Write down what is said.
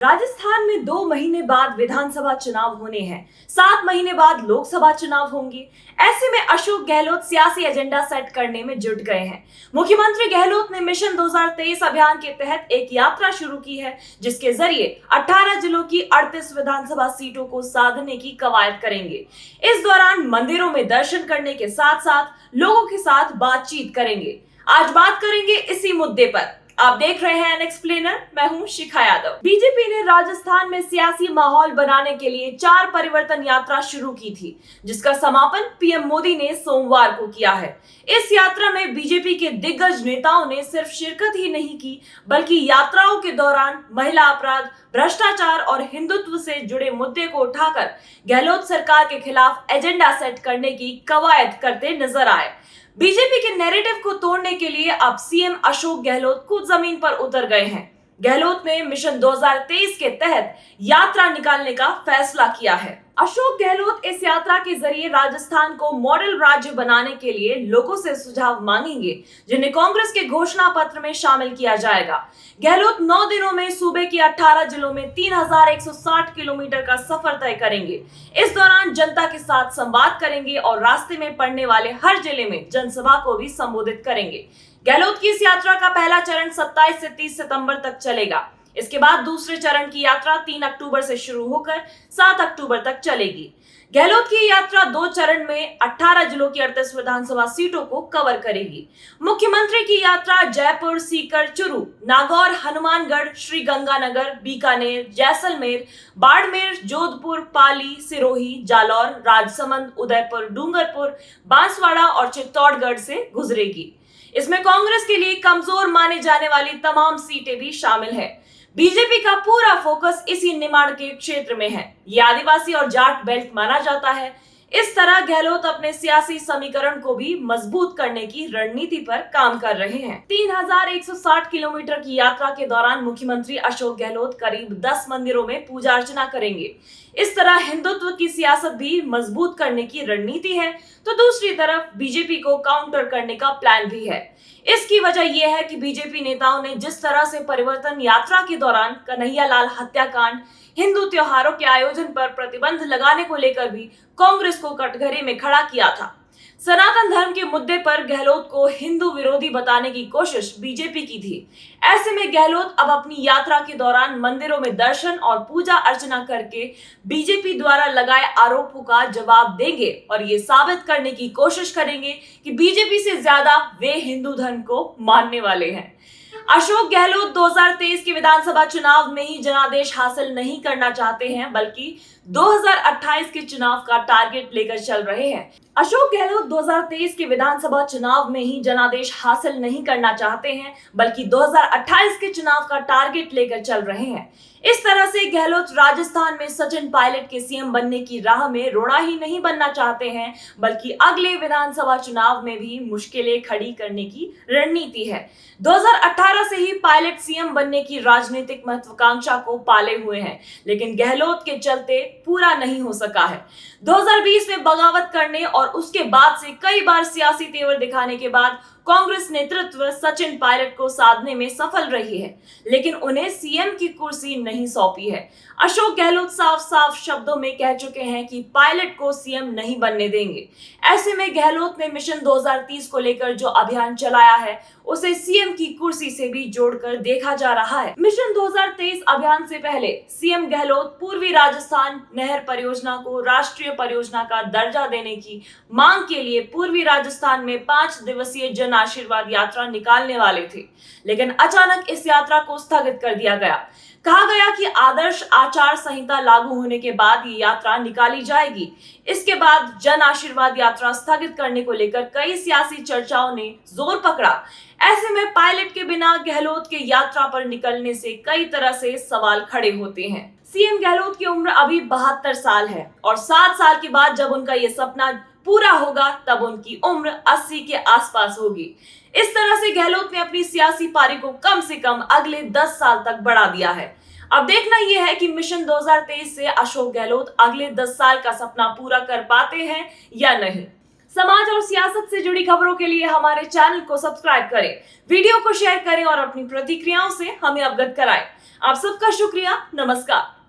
राजस्थान में 2 महीने बाद विधानसभा चुनाव होने हैं। 7 महीने बाद लोकसभा चुनाव होंगे। ऐसे में अशोक गहलोत सियासी एजेंडा सेट करने में जुट गए हैं। मुख्यमंत्री गहलोत ने मिशन 2023 अभियान के तहत एक यात्रा शुरू की है, जिसके जरिए 18 जिलों की 38 विधानसभा सीटों को साधने की कवायद करेंगे। इस दौरान मंदिरों में दर्शन करने के साथ साथ लोगों के साथ बातचीत करेंगे। आज बात करेंगे इसी मुद्दे पर। आप देख रहे हैं एक्सप्लेनर, मैं हूं शिखा यादव। बीजेपी ने राजस्थान में सियासी माहौल बनाने के लिए 4 परिवर्तन यात्रा शुरू की थी, जिसका समापन पीएम मोदी ने सोमवार को किया है। इस यात्रा में बीजेपी के दिग्गज नेताओं ने सिर्फ शिरकत ही नहीं की, बल्कि यात्राओं के दौरान महिला अपराध, भ्रष्टाचार और हिंदुत्व से जुड़े मुद्दे को उठाकर गहलोत सरकार के खिलाफ एजेंडा सेट करने की कवायद करते नजर आए। बीजेपी के नैरेटिव को तोड़ने के लिए अब सीएम अशोक गहलोत खुद जमीन पर उतर गए हैं। गहलोत ने मिशन 2023 के तहत यात्रा निकालने का फैसला किया है। अशोक गहलोत इस यात्रा के जरिए राजस्थान को मॉडल राज्य बनाने के लिए लोगों से सुझाव मांगेंगे, जिन्हें कांग्रेस के घोषणा पत्र में शामिल किया जाएगा। गहलोत 9 दिनों में सूबे के 18 जिलों में 3160 किलोमीटर का सफर तय करेंगे। इस दौरान जनता के साथ संवाद करेंगे और रास्ते में पड़ने वाले हर जिले में जनसभा को भी संबोधित करेंगे। गहलोत की इस यात्रा का पहला चरण 27 से 30 सितंबर तक चलेगा। इसके बाद दूसरे चरण की यात्रा 3 अक्टूबर से शुरू होकर 7 अक्टूबर तक चलेगी। गहलोत की यात्रा 2 चरण में 18 जिलों की 38 विधानसभा सीटों को कवर करेगी। मुख्यमंत्री की यात्रा जयपुर, सीकर, चुरू, नागौर, हनुमानगढ़, श्री गंगानगर, बीकानेर, जैसलमेर, बाड़मेर, जोधपुर, पाली, सिरोही, जालौर, राजसमंद, उदयपुर, डूंगरपुर, बांसवाड़ा और चित्तौड़गढ़ से गुजरेगी। इसमें कांग्रेस के लिए कमजोर माने जाने वाली तमाम सीटें भी शामिल है। बीजेपी का पूरा फोकस इसी निमाड़ के क्षेत्र में है। ये आदिवासी और जाट बेल्ट माना जाता है। इस तरह गहलोत अपने सियासी समीकरण को भी मजबूत करने की रणनीति पर काम कर रहे हैं। 3160 किलोमीटर की यात्रा के दौरान मुख्यमंत्री अशोक गहलोत करीब 10 मंदिरों में पूजा अर्चना करेंगे। इस तरह हिंदुत्व की सियासत भी मजबूत करने की रणनीति है, तो दूसरी तरफ बीजेपी को काउंटर करने का प्लान भी है। इसकी वजह यह है कि बीजेपी नेताओं ने जिस तरह से परिवर्तन यात्रा के दौरान कन्हैयालाल हत्याकांड, हिंदू त्योहारों के आयोजन पर प्रतिबंध लगाने को लेकर भी कांग्रेस को कटघरे में खड़ा किया था। सनातन धर्म के मुद्दे पर गहलोत को हिंदू विरोधी बताने की कोशिश बीजेपी की थी। ऐसे में गहलोत अब अपनी यात्रा के दौरान मंदिरों में दर्शन और पूजा अर्चना करके बीजेपी द्वारा लगाए आरोपों का जवाब देंगे और ये साबित करने की कोशिश करेंगे कि बीजेपी से ज्यादा वे हिंदू धर्म को मानने वाले हैं। अशोक गहलोत 2023 के विधानसभा चुनाव में ही जनादेश हासिल नहीं करना चाहते हैं, बल्कि 2028 के चुनाव का टारगेट लेकर चल रहे हैं। अशोक गहलोत 2023 के विधानसभा चुनाव में ही जनादेश हासिल नहीं करना चाहते हैं, बल्कि 2028 के चुनाव का टारगेट लेकर चल रहे हैं। इस तरह से गहलोत राजस्थान में सचिन पायलट के सीएम बनने की राह में रोड़ा ही नहीं बनना चाहते हैं, बल्कि अगले विधानसभा चुनाव में भी मुश्किलें खड़ी करने की रणनीति है। 2018 से ही पायलट सीएम बनने की राजनीतिक महत्वाकांक्षा को पाले हुए हैं, लेकिन गहलोत के चलते पूरा नहीं हो सका है। 2020 में बगावत करने और उसके बाद से कई बार सियासी तेवर दिखाने के बाद कांग्रेस नेतृत्व सचिन पायलट को साधने में सफल रही है, लेकिन उन्हें सीएम की कुर्सी नहीं सौंपी है। अशोक गहलोत साफ साफ शब्दों में कह चुके हैं कि पायलट को सीएम नहीं बनने देंगे। ऐसे में गहलोत ने मिशन 2030 को लेकर जो अभियान चलाया है, उसे सीएम की कुर्सी से भी जोड़कर देखा जा रहा है। मिशन 2023 अभियान से पहले सीएम गहलोत पूर्वी राजस्थान नहर परियोजना को राष्ट्रीय परियोजना का दर्जा देने की मांग के लिए पूर्वी राजस्थान में 5 दिवसीय जन आशीर्वाद यात्रा निकालने वाले थे, लेकिन अचानक इस यात्रा को स्थगित कर दिया गया। कहा गया कि आदर्श आचार संहिता लागू होने के बाद ये यात्रा निकाली जाएगी। इसके बाद जन आशीर्वाद यात्रा स्थगित करने को लेकर कई सियासी चर्चाओं ने जोर पकड़ा। ऐसे में पायलट के बिना गहलोत के यात्रा पर निकलने से कई तरह से सवाल खड़े होते हैं। सीएम गहलोत की उम्र अभी 72 साल है और 7 साल के बाद जब उनका ये सपना पूरा होगा, तब उनकी उम्र 80 के आसपास होगी। इस तरह से गहलोत ने अपनी सियासी पारी को कम से कम अगले 10 साल तक बढ़ा दिया है। अब देखना यह है कि मिशन 2023 से अशोक गहलोत अगले 10 साल का सपना पूरा कर पाते हैं या नहीं। समाज और सियासत से जुड़ी खबरों के लिए हमारे चैनल को सब्सक्राइब करें, वीडियो को शेयर करें और अपनी प्रतिक्रियाओं से हमें अवगत कराएं। आप सबका शुक्रिया। नमस्कार।